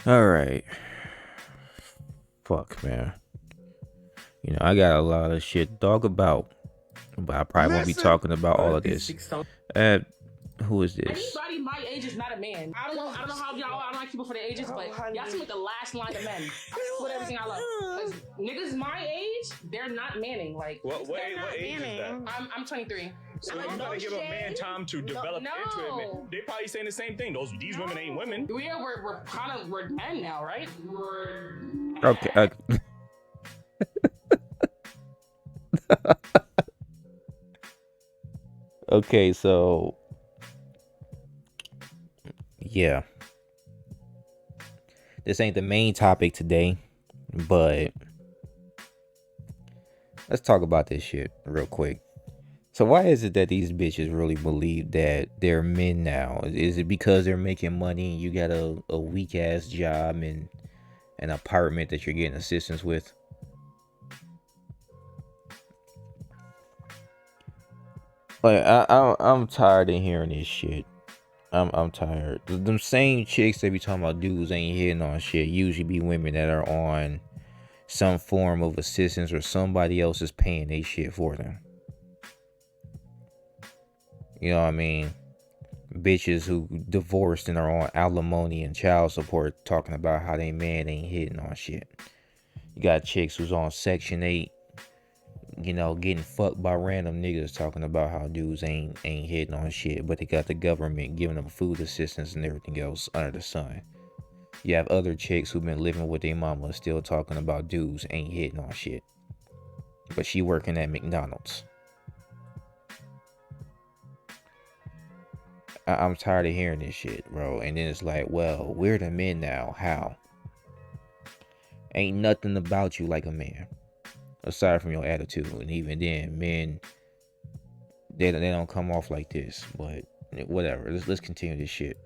All right. Fuck, man. I got a lot of shit to talk about, but I probably won't be Listen, talking about all of this. Uh, who is this? Anybody my age is not a man. I don't know. I don't know how y'all. I don't like people for their ages, but y'all seem like the last line of men. With everything I love, because niggas my age, they're not manning. Like what age is that? I'm 23. So you gotta give a man time to develop into it. Man. They probably saying the same thing. These women ain't women. We're kind of we're men now, right? Okay. Okay. So yeah, this ain't the main topic today, but let's talk about this shit real quick. So why is it that these bitches really believe that they're men now? Is it because they're making money and you got a weak ass job and an apartment that you're getting assistance with? Like I'm tired of hearing this shit. I'm tired. Them same chicks that be talking about dudes ain't hitting on shit usually be women that are on some form of assistance or somebody else is paying they shit for them. You know what I mean? Bitches who divorced and are on alimony and child support talking about how they man ain't hitting on shit. You got chicks who's on Section 8, getting fucked by random niggas talking about how dudes ain't hitting on shit, but they got the government giving them food assistance and everything else under the sun. You have other chicks who've been living with their mama still talking about dudes ain't hitting on shit. But she working at McDonald's. I'm tired of hearing this shit, bro. And then it's like, well, we're the men now. How? Ain't nothing about you like a man. Aside from your attitude. And even then, men, they don't come off like this. But whatever. Let's continue this shit.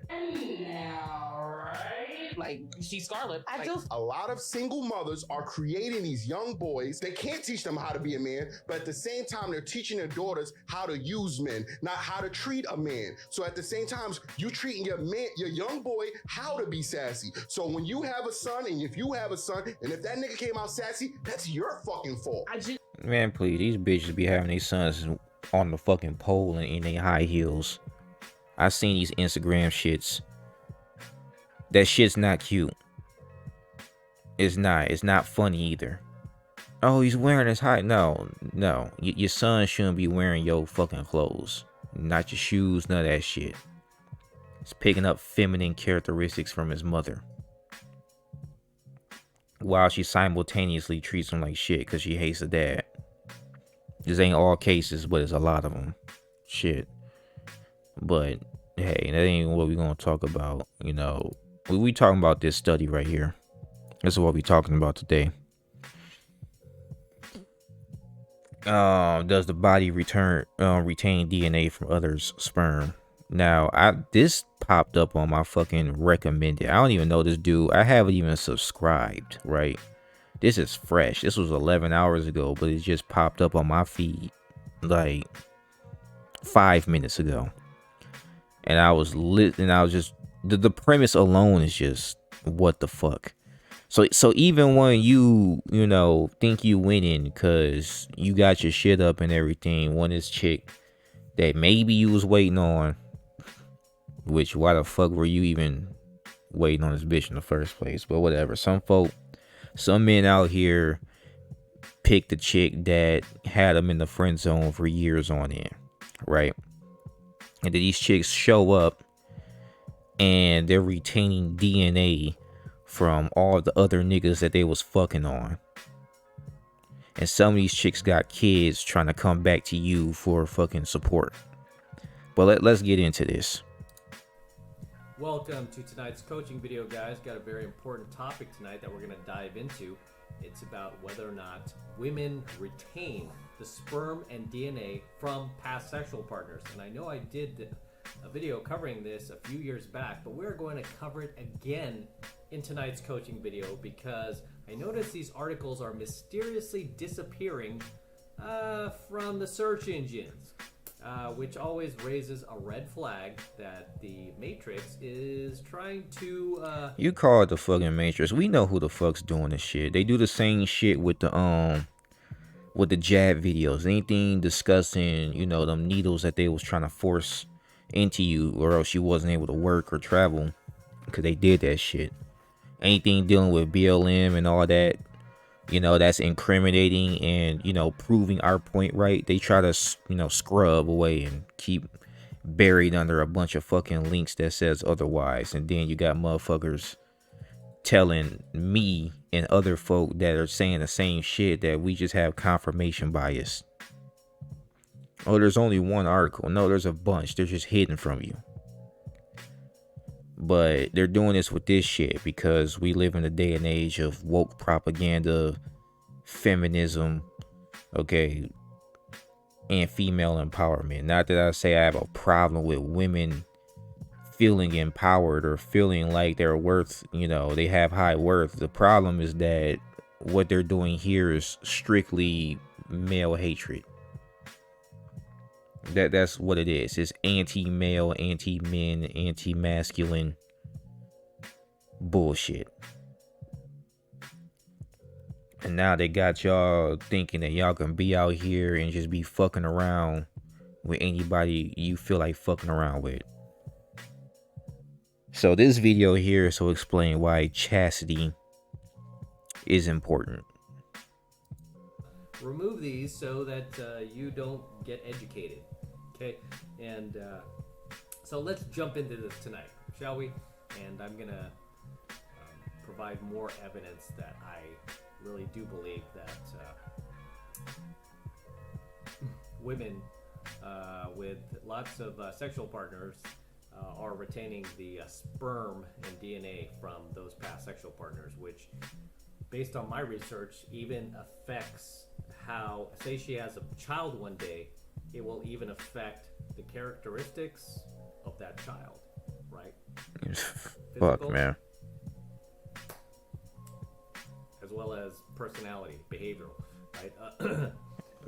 Like, you see Scarlett. A lot of single mothers are creating these young boys. They can't teach them how to be a man, but at the same time, they're teaching their daughters how to use men, not how to treat a man. So at the same time, you treating your young boy, how to be sassy. So when you have a son, and if you have a son, and if that nigga came out sassy, that's your fucking fault. Man, please, these bitches be having these sons on the fucking pole and in their high heels. I seen these Instagram shits. That shit's not cute. It's not. It's not funny either. Oh, he's wearing his high. No. Your son shouldn't be wearing your fucking clothes. Not your shoes, none of that shit. He's picking up feminine characteristics from his mother. While she simultaneously treats him like shit because she hates the dad. This ain't all cases, but it's a lot of them. Shit. But, hey, that ain't what we gonna talk about, We talking about this study right here. This is what we talking about today. Does the body retain DNA from others' sperm? Now, this popped up on my fucking recommended. I don't even know this dude. I haven't even subscribed, right? This is fresh. This was 11 hours ago, but it just popped up on my feed like 5 minutes ago. And I was lit, and I was just the premise alone is just what the fuck. So even when you think you winning because you got your shit up and everything, when this chick that maybe you was waiting on, which why the fuck were you even waiting on this bitch in the first place? But whatever. Some men out here picked the chick that had them in the friend zone for years on end, right? And then these chicks show up and they're retaining DNA from all the other niggas that they was fucking on. And some of these chicks got kids trying to come back to you for fucking support. But let's get into this. Welcome to tonight's coaching video, guys. Got a very important topic tonight that we're going to dive into. It's about whether or not women retain the sperm and DNA from past sexual partners. And I know I did a video covering this a few years back, but we're going to cover it again in tonight's coaching video because I noticed these articles are mysteriously disappearing from the search engines. which always raises a red flag that the Matrix is trying to. You call it the fucking Matrix. We know who the fuck's doing this shit. They do the same shit with the jab videos. Anything discussing, you know, them needles that they was trying to force into you, or else you wasn't able to work or travel, because they did that shit. Anything dealing with BLM and all that, you know, that's incriminating and, you know, proving our point right, they try to, you know, scrub away and keep buried under a bunch of fucking links that says otherwise. And then you got motherfuckers telling me and other folk that are saying the same shit that we just have confirmation bias. Oh, there's only one article. No, there's a bunch. They're just hidden from you. But they're doing this with this shit because we live in a day and age of woke propaganda, feminism, okay, and female empowerment. Not that I say I have a problem with women feeling empowered or feeling like they're worth, you know, they have high worth. The problem is that what they're doing here is strictly male hatred. That's what it is. It's anti-male, anti-men, anti-masculine bullshit. And now they got y'all thinking that y'all can be out here and just be fucking around with anybody you feel like fucking around with. So this video here is to explain why chastity is important. Remove these so that you don't get educated. Okay, and so let's jump into this tonight, shall we? And I'm gonna provide more evidence that I really do believe that women with lots of sexual partners are retaining the sperm and DNA from those past sexual partners, which, based on my research, even affects how, say she has a child one day, it will even affect the characteristics of that child, right? Fuck, man. As well as personality, behavioral, right?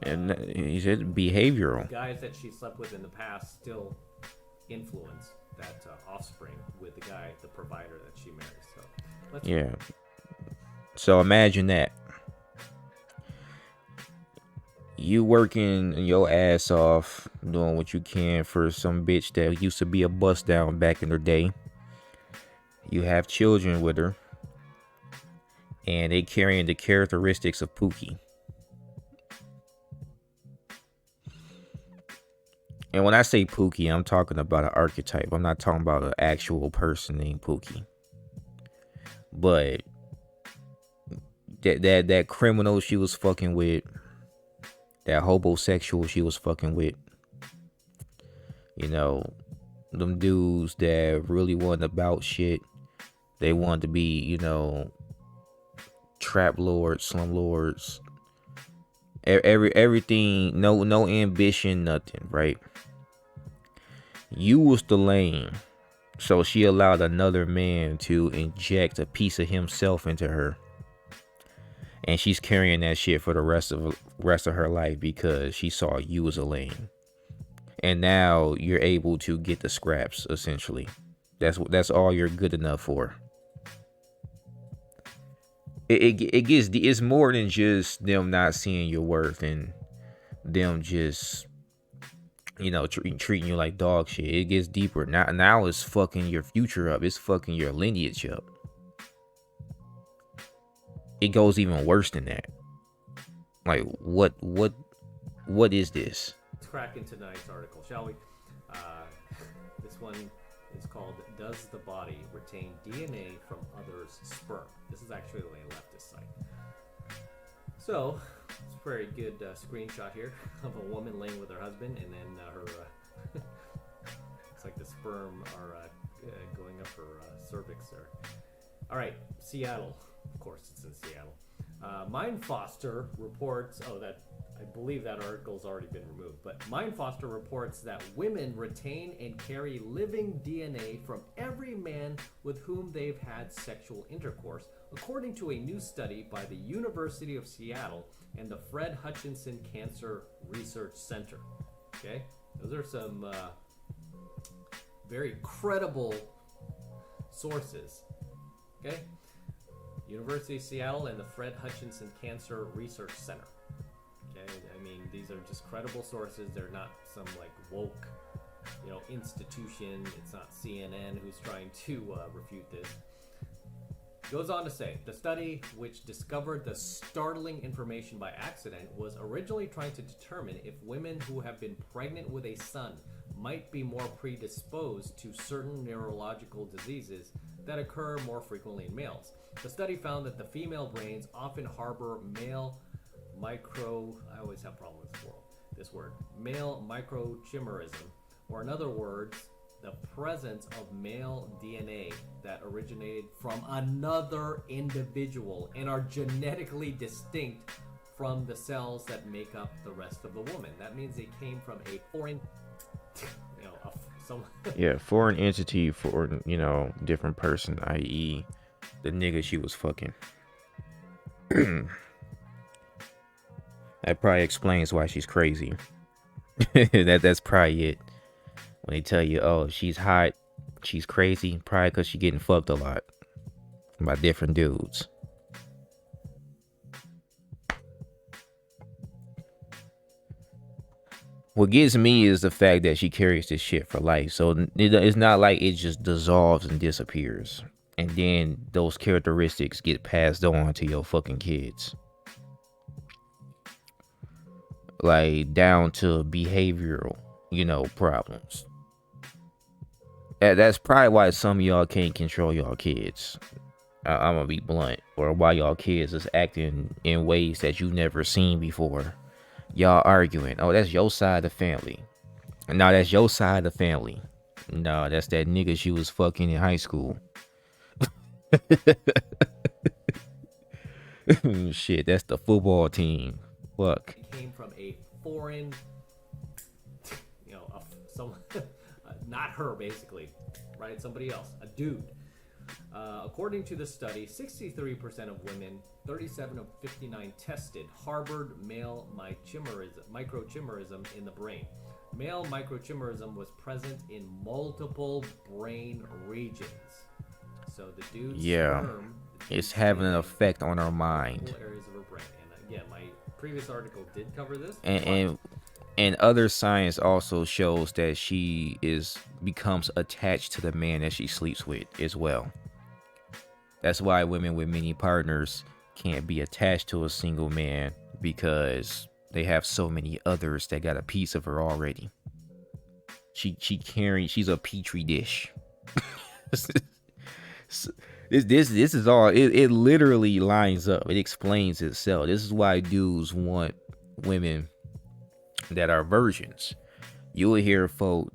And he said behavioral. Guys that she slept with in the past still influence that offspring with the guy, the provider that she marries. So, yeah. So imagine that. You working your ass off, doing what you can for some bitch that used to be a bust down back in the day. You have children with her, and they carrying the characteristics of Pookie. And when I say Pookie, I'm talking about an archetype. I'm not talking about an actual person named Pookie. But that criminal she was fucking with, that homosexual she was fucking with, you know, them dudes that really wasn't about shit. They wanted to be, you know, trap lords, slum lords, everything, no ambition, nothing, right? You was the lane, so she allowed another man to inject a piece of himself into her, and she's carrying that shit for the rest of her life because she saw you as a lane, and now you're able to get the scraps. Essentially, that's all you're good enough for. It's more than just them not seeing your worth and them just, you know, treating you like dog shit. It gets deeper. Now it's fucking your future up. It's fucking your lineage up. It goes even worse than that. Like, what is this? Let's crack into tonight's article, shall we? This one is called "Does the Body Retain DNA from Others' Sperm?" This is actually a leftist site. So, it's a very good screenshot here of a woman laying with her husband, and then her looks like the sperm are going up her cervix there. All right, Seattle. Of course, it's in Seattle. Mindfoster reports. I believe that article's already been removed, but Mindfoster reports that women retain and carry living DNA from every man with whom they've had sexual intercourse, according to a new study by the University of Seattle and the Fred Hutchinson Cancer Research Center. Okay, Those are some very credible sources. Okay? University of Seattle and the Fred Hutchinson Cancer Research Center. Okay? I mean, these are just credible sources. They're not some like woke, institution. It's not CNN who's trying to refute this. Goes on to say, the study, which discovered the startling information by accident, was originally trying to determine if women who have been pregnant with a son might be more predisposed to certain neurological diseases that occur more frequently in males. The study found that the female brains often harbor male I always have problems with this word, male microchimerism, or in other words, the presence of male DNA that originated from another individual and are genetically distinct from the cells that make up the rest of the woman. That means they came from a foreign, yeah, foreign entity for, different person, i.e. the nigga she was fucking. That probably explains why she's crazy. That's probably it. When they tell you, oh, she's hot, she's crazy, probably because she's getting fucked a lot by different dudes. What gets me is the fact that she carries this shit for life. So it's not like it just dissolves and disappears. And then those characteristics get passed on to your fucking kids. Like, down to behavioral, problems. That's probably why some of y'all can't control y'all kids. I'm gonna be blunt. Or why y'all kids is acting in ways that you've never seen before. Y'all arguing. Oh, that's your side of the family. No, that's your side of the family. No, that's that nigga she was fucking in high school. Shit, that's the football team. Fuck. It came from a foreign, not her, basically, right? Somebody else, a dude. According to the study, 63% of women, 37 of 59 tested, harbored male microchimerism in the brain. Male microchimerism was present in multiple brain regions. So the dude's sperm, it's having an effect on our mind. Areas of her brain. And again, my previous article did cover this. And other science also shows that she becomes attached to the man that she sleeps with as well. That's why women with many partners can't be attached to a single man, because they have so many others that got a piece of her already. She's a petri dish. This is all, it literally lines up. It explains itself. This is why dudes want women that are virgins. You will hear folk,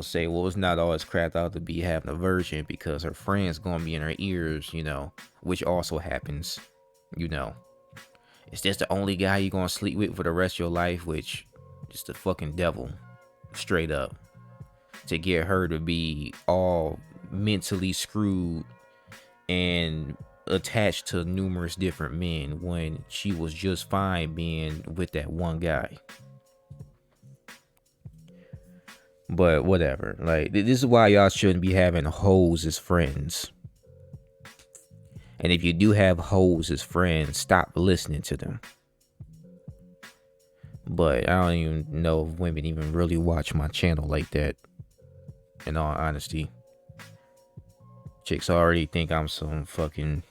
say, well, it's not always cracked out to be having a virgin because her friend's gonna be in her ears, which also happens, Is this the only guy you're gonna sleep with for the rest of your life? Which is the fucking devil, straight up. To get her to be all mentally screwed and attached to numerous different men when she was just fine being with that one guy. But whatever. Like, this is why y'all shouldn't be having hoes as friends. And if you do have hoes as friends, stop listening to them. But I don't even know if women even really watch my channel like that, in all honesty. Chicks already think I'm some fucking,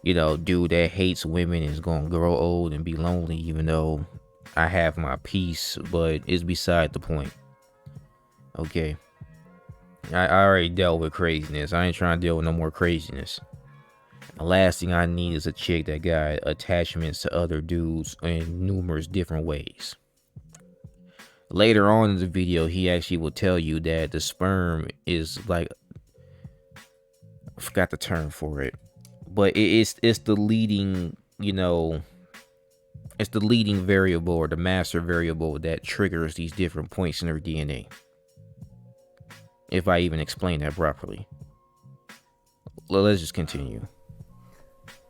dude that hates women and is gonna grow old and be lonely, even though I have my peace, but it's beside the point. Okay. I already dealt with craziness. I ain't trying to deal with no more craziness. The last thing I need is a chick that got attachments to other dudes in numerous different ways. Later on in the video, he actually will tell you that the sperm is like, I forgot the term for it, but it's the leading, it's the leading variable or the master variable that triggers these different points in her DNA. If I even explain that properly. Let's just continue.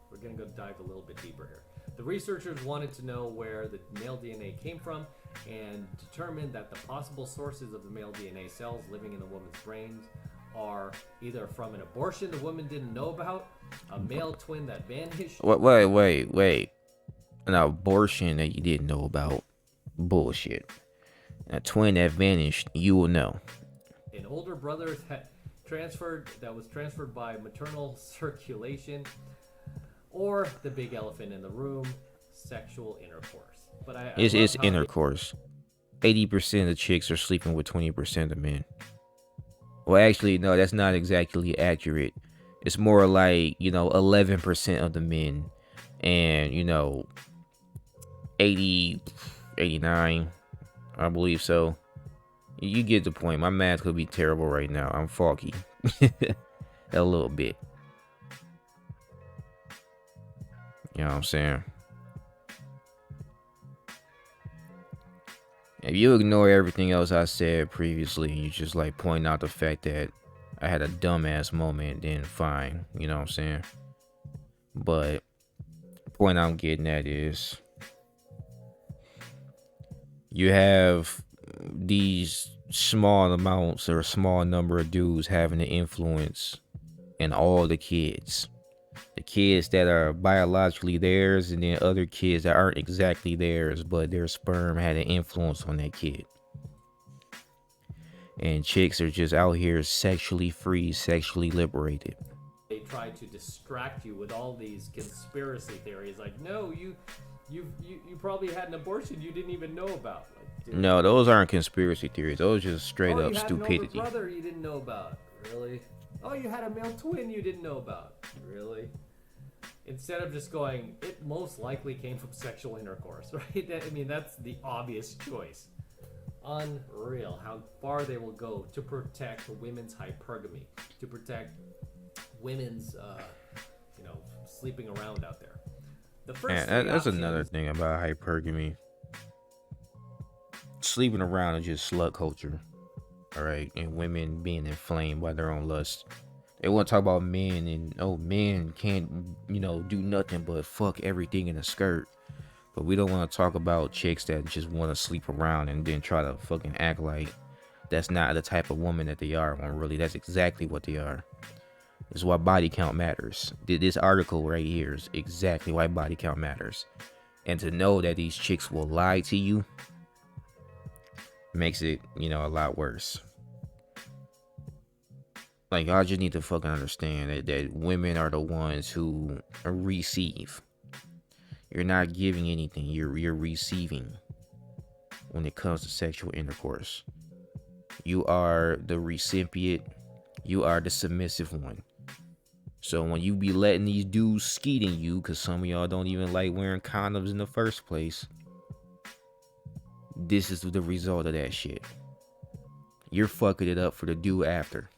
We're going to go dive a little bit deeper here. The researchers wanted to know where the male DNA came from and determined that the possible sources of the male DNA cells living in the woman's brains are either from an abortion the woman didn't know about, a male twin that vanished. Wait. An abortion that you didn't know about. Bullshit. A twin that vanished, you will know. An older brother that was transferred by maternal circulation, or the big elephant in the room, sexual intercourse. But It's intercourse. 80% of the chicks are sleeping with 20% of the men. Well, actually, no, that's not exactly accurate. It's more like, 11% of the men, and 80, 89, I believe so. You get the point. My math could be terrible right now. I'm foggy. A little bit. You know what I'm saying? If you ignore everything else I said previously and you just like point out the fact that I had a dumbass moment, then fine. You know what I'm saying? But the point I'm getting at is you have these small amounts or a small number of dudes having an influence in all the kids. The kids that are biologically theirs, and then other kids that aren't exactly theirs, but their sperm had an influence on that kid. And chicks are just out here sexually free, sexually liberated. They try to distract you with all these conspiracy theories, like, no, you probably had an abortion you didn't even know about. Like, dude, no, those aren't conspiracy theories. Those are just straight up you had stupidity. An older brother you didn't know about. Really? Oh, you had a male twin you didn't know about. Really? Instead of just going, it most likely came from sexual intercourse, right? I mean, that's the obvious choice. Unreal how far they will go to protect women's hypergamy, to protect women's, sleeping around out there. The first that's another thing about hypergamy. Sleeping around is just slut culture, all right, and women being inflamed by their own lust. They want to talk about men and men can't do nothing but fuck everything in a skirt, but we don't want to talk about chicks that just want to sleep around and then try to fucking act like that's not the type of woman that they are, when really that's exactly what they are. This is why body count matters. This article right here is exactly why body count matters. And to know that these chicks will lie to you makes it, a lot worse. Like, y'all just need to fucking understand that women are the ones who receive. You're not giving anything. You're receiving when it comes to sexual intercourse. You are the recipient. You are the submissive one. So when you be letting these dudes skeet in you, because some of y'all don't even like wearing condoms in the first place, this is the result of that shit. You're fucking it up for the dude after.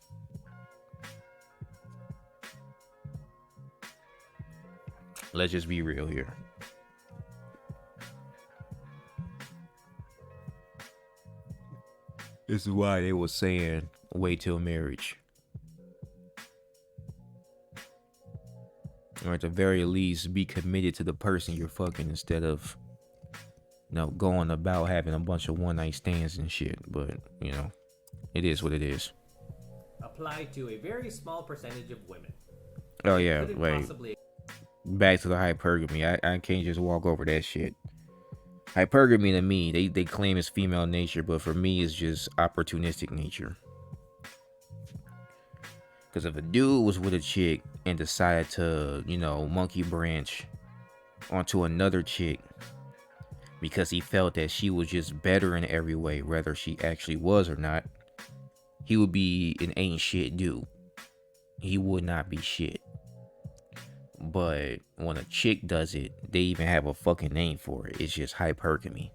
Let's just be real here. This is why they was saying wait till marriage. Or at the very least, be committed to the person you're fucking instead of, going about having a bunch of one-night stands and shit. But, it is what it is. Apply to a very small percentage of women. Oh, yeah, wait. Back to the hypergamy. I can't just walk over that shit. Hypergamy to me, they claim it's female nature, but for me, it's just opportunistic nature. Because if a dude was with a chick and decided to, monkey branch onto another chick because he felt that she was just better in every way, whether she actually was or not, he would be an ain't shit dude. He would not be shit. But when a chick does it, they even have a fucking name for it. It's just hypergamy.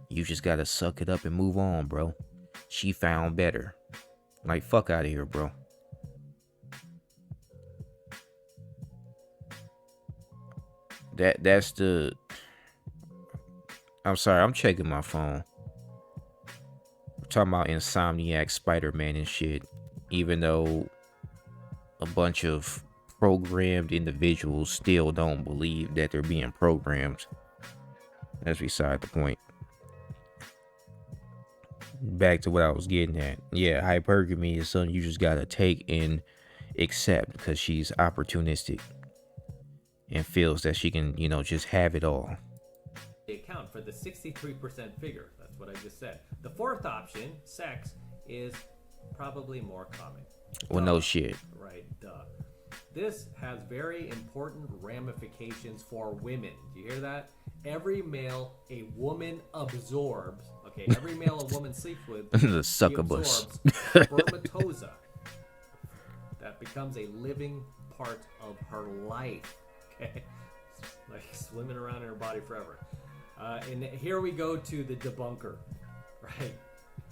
You just gotta suck it up and move on, bro. She found better. Like, fuck out of here, bro. That's the... I'm sorry, I'm checking my phone. I'm talking about Insomniac, Spider-Man and shit. Even though a bunch of programmed individuals still don't believe that they're being programmed. That's beside the point. back to what I was getting at. Yeah, hypergamy is something you just gotta take and accept because she's opportunistic and feels that she can, just have it all. They account for the 63% figure. That's what I just said. The fourth option, sex, is probably more common. Well, no shit. Right, duh. This has very important ramifications for women. Do you hear that? Every male a woman absorbs, okay, every male a woman sleeps with, The succubus. spermatoza. That becomes a living part of her life. Okay? Like swimming around in her body forever. And here we go to the debunker, right?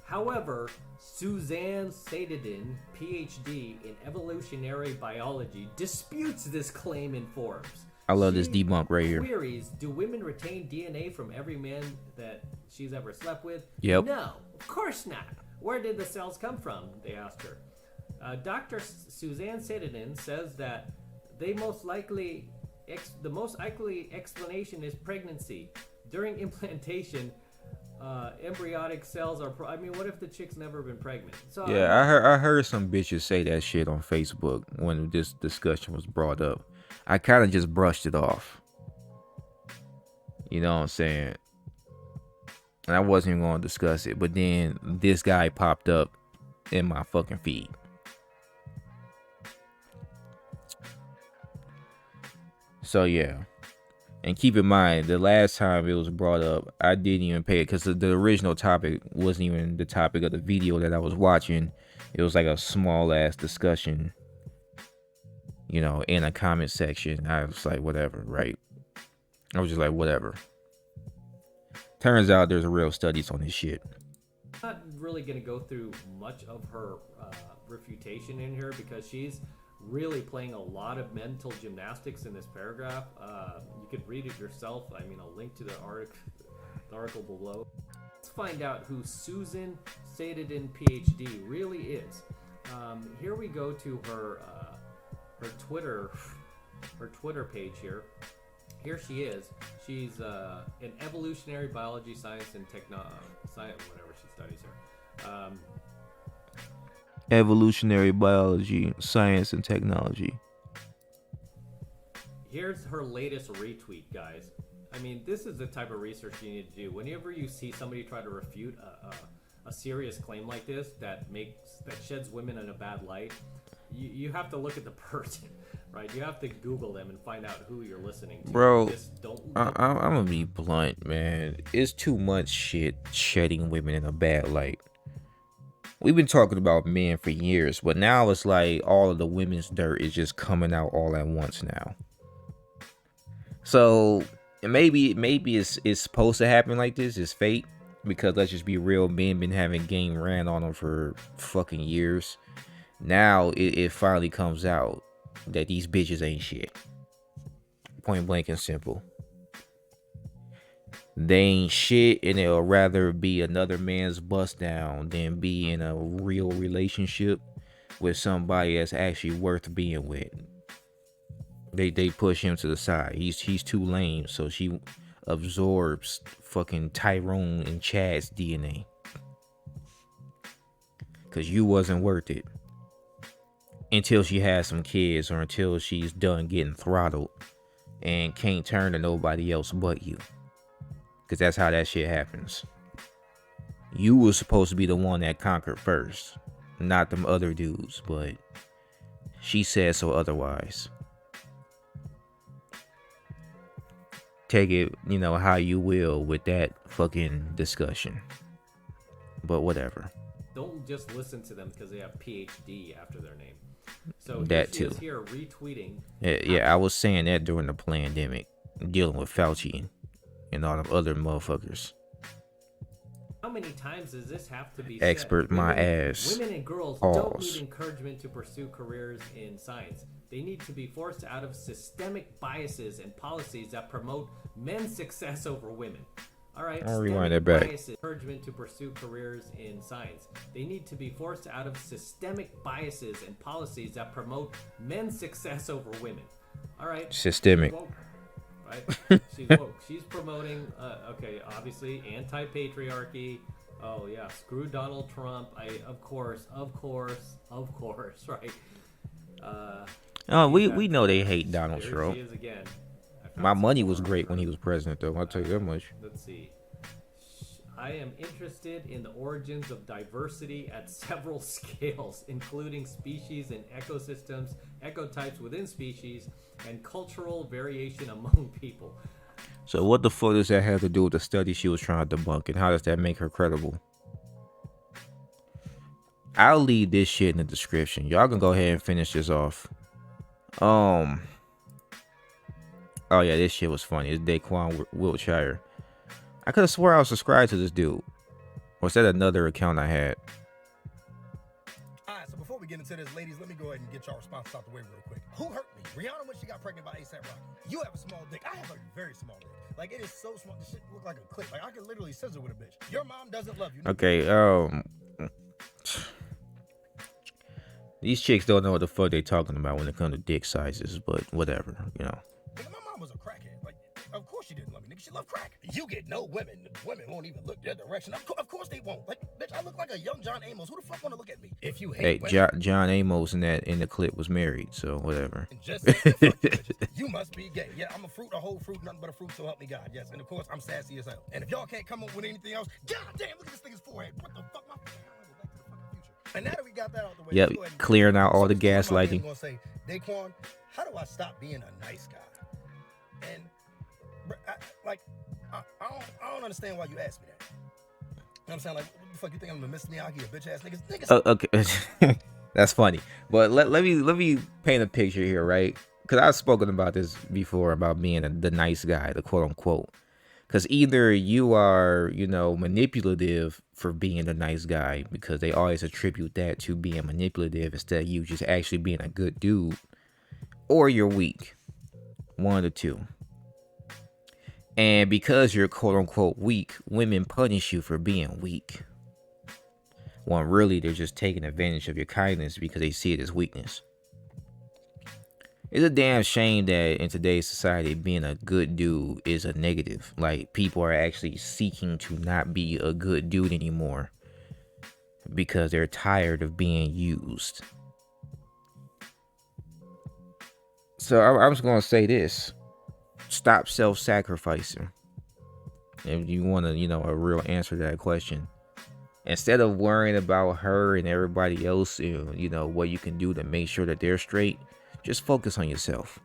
However, Suzanne Sadedin, PhD in evolutionary biology, disputes this claim in Forbes. I love this debunk right here. Queries, do women retain DNA from every man that she's ever slept with? Yep. No, of course not. Where did the cells come from? They asked her. Dr. Suzanne Sadedin says that the most likely explanation is pregnancy. During implantation, embryonic cells are. What if the chick's never been pregnant? So Yeah, I heard some bitches say that shit on Facebook when this discussion was brought up. I kind of just brushed it off. You know what I'm saying? And I wasn't even going to discuss it, but then this guy popped up in my fucking feed. So yeah. And keep in mind, the last time it was brought up, I didn't even pay it because the original topic wasn't even the topic of the video that I was watching. It was like a small ass discussion, in a comment section. I was like, whatever, right? I was just like, whatever. Turns out there's real studies on this shit. I'm not really going to go through much of her refutation in here because she's really playing a lot of mental gymnastics in this paragraph. You could read it yourself. I'll link to the article below. Let's find out who Susan Sadedin, PhD, really is. Here we go to her Twitter page here. Here she is. She's in evolutionary biology, science, and science, whatever she studies here. Evolutionary biology, science, and technology. Here's her latest retweet, guys. This is the type of research you need to do. Whenever you see somebody try to refute a serious claim like this that sheds women in a bad light, you have to look at the person, right? You have to Google them and find out who you're listening to. Bro, I'm gonna be blunt, man. It's too much shit shedding women in a bad light. We've been talking about men for years, but now it's like all of the women's dirt is just coming out all at once now. So maybe it's supposed to happen like this. It's fate, because let's just be real, men been having game ran on them for fucking years. Now it finally comes out that these bitches ain't shit. Point blank and simple. They ain't shit, and it'll rather be another man's bust down than be in a real relationship with somebody that's actually worth being with. They push him to the side. He's too lame, so she absorbs fucking Tyrone and Chad's DNA. Cause you wasn't worth it. Until she has some kids, or until she's done getting throttled and can't turn to nobody else but you. Because that's how that shit happens. You were supposed to be the one that conquered first, not them other dudes, but she said so otherwise. Take it, how you will with that fucking discussion. But whatever. Don't just listen to them because they have PhD after their name. So that too. Here retweeting. Yeah, I was saying that during the pandemic, dealing with Fauci and all them other motherfuckers. How many times does this have to be Expert said? my ass. Women and girls Pause. don't need encouragement to pursue careers in science. They need to be forced out of systemic biases and policies that promote men's success over women. All right. I'll rewind that back. Biases, encouragement to pursue careers in science. They need to be forced out of systemic biases and policies that promote men's success over women. All right. Systemic. Right? She's woke. She's promoting, obviously anti-patriarchy, Oh yeah, screw Donald Trump. Of course, right? Oh, we know they hate Donald There Trump. she is again. My money was great when he was president, though. I'll tell you that much. Let's see. I am interested in the origins of diversity at several scales, including species and ecosystems, ecotypes within species, and cultural variation among people. So what the fuck does that have to do with the study she was trying to debunk, and how does that make her credible? I'll leave this shit in the description. Y'all can go ahead and finish this off. Oh yeah, this shit was funny. It's Daquan Wiltshire. I could have swore I was subscribed to this dude. Or is that another account I had? Alright, so before we get into this, ladies, let me go ahead and get y'all responses out the way real quick. Who hurt me? Rihanna when she got pregnant by A$AP Rocky. You have a small dick. I have a very small dick. Like, it is so small. This shit look like a clip. Like, I could literally scissor with a bitch. Your mom doesn't love you. Okay, these chicks don't know what the fuck they talking about when it comes to dick sizes, but whatever, you know. Nigga, my mom was a crackhead. Like, of course she didn't love me, nigga. She loved crack. You get no women. Women won't even look your direction. Of course they won't. Like, bitch, I look like a young John Amos. Who the fuck want to look at me? If you hate women, John Amos in the clip was married, so whatever. Just fuck you, bitches. You must be gay. Yeah, I'm a fruit, a whole fruit, nothing but a fruit, so help me God. Yes, and of course I'm sassy as hell. And if y'all can't come up with anything else, god damn, look at this nigga's forehead. What the fuck? And now that we got that out the way, Yep, clearing out all the gaslighting. I'm gonna say, Daquan, how do I stop being a nice guy? And I don't understand why you asked me that. You know what I'm saying? Like, what the fuck you think I'm gonna miss Miyagi, a bitch ass niggas? Okay, that's funny. But let me paint a picture here, right? Because I've spoken about this before about being the nice guy, the quote unquote. Because either you are, you know, manipulative for being the nice guy, because they always attribute that to being manipulative instead of you just actually being a good dude, or you're weak. One of the two. And because you're quote unquote weak, women punish you for being weak. When really they're just taking advantage of your kindness because they see it as weakness. It's a damn shame that in today's society, being a good dude is a negative. Like, people are actually seeking to not be a good dude anymore because they're tired of being used. So I'm just going to say this. Stop self-sacrificing. If you want to, you know, a real answer to that question. Instead of worrying about her and everybody else, you know, what you can do to make sure that they're straight, just focus on yourself.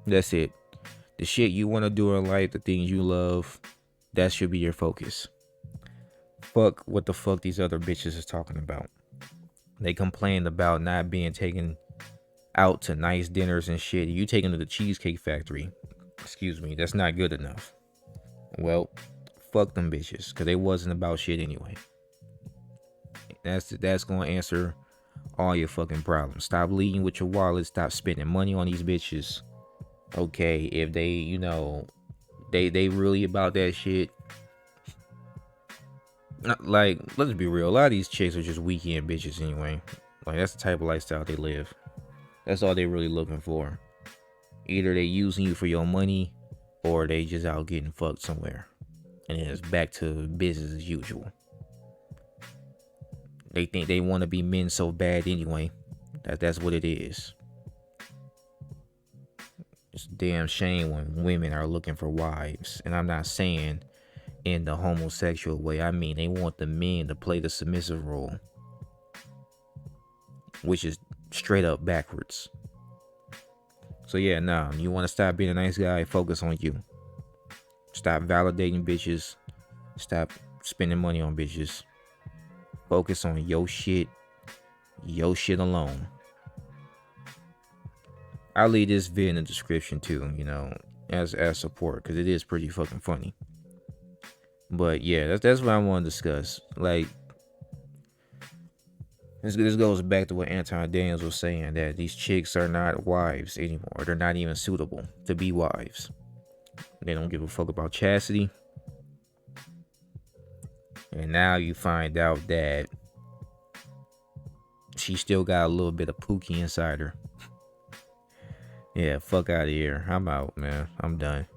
That's it. The shit you want to do in life, the things you love, that should be your focus. Fuck what the fuck these other bitches is talking about. They complain about not being taken out to nice dinners and shit. You take them to the Cheesecake Factory. Excuse me, that's not good enough. Well, fuck them bitches, because they wasn't about shit anyway. That's going to answer all your fucking problems. Stop leading with your wallet. Stop spending money on these bitches. Okay, if they, you know, they really about that shit. Like, let's be real. A lot of these chicks are just weekend bitches anyway. Like, that's the type of lifestyle they live. That's all they really looking for. Either they using you for your money, or they just out getting fucked somewhere. And then it's back to business as usual. They think they want to be men so bad anyway. That's what it is. It's a damn shame when women are looking for wives. And I'm not saying in the homosexual way. I mean, they want the men to play the submissive role. Which is straight up backwards. So yeah, nah. You want to stop being a nice guy? Focus on you. Stop validating bitches. Stop spending money on bitches. Focus on your shit alone. I'll leave this vid in the description too, you know, as support, because it is pretty fucking funny. But yeah, that's what I want to discuss. Like, this goes back to what Anton Daniels was saying, that these chicks are not wives anymore. They're not even suitable to be wives. They don't give a fuck about chastity. And now you find out that she still got a little bit of Pookie inside her. Yeah, fuck out of here. I'm out, man. I'm done.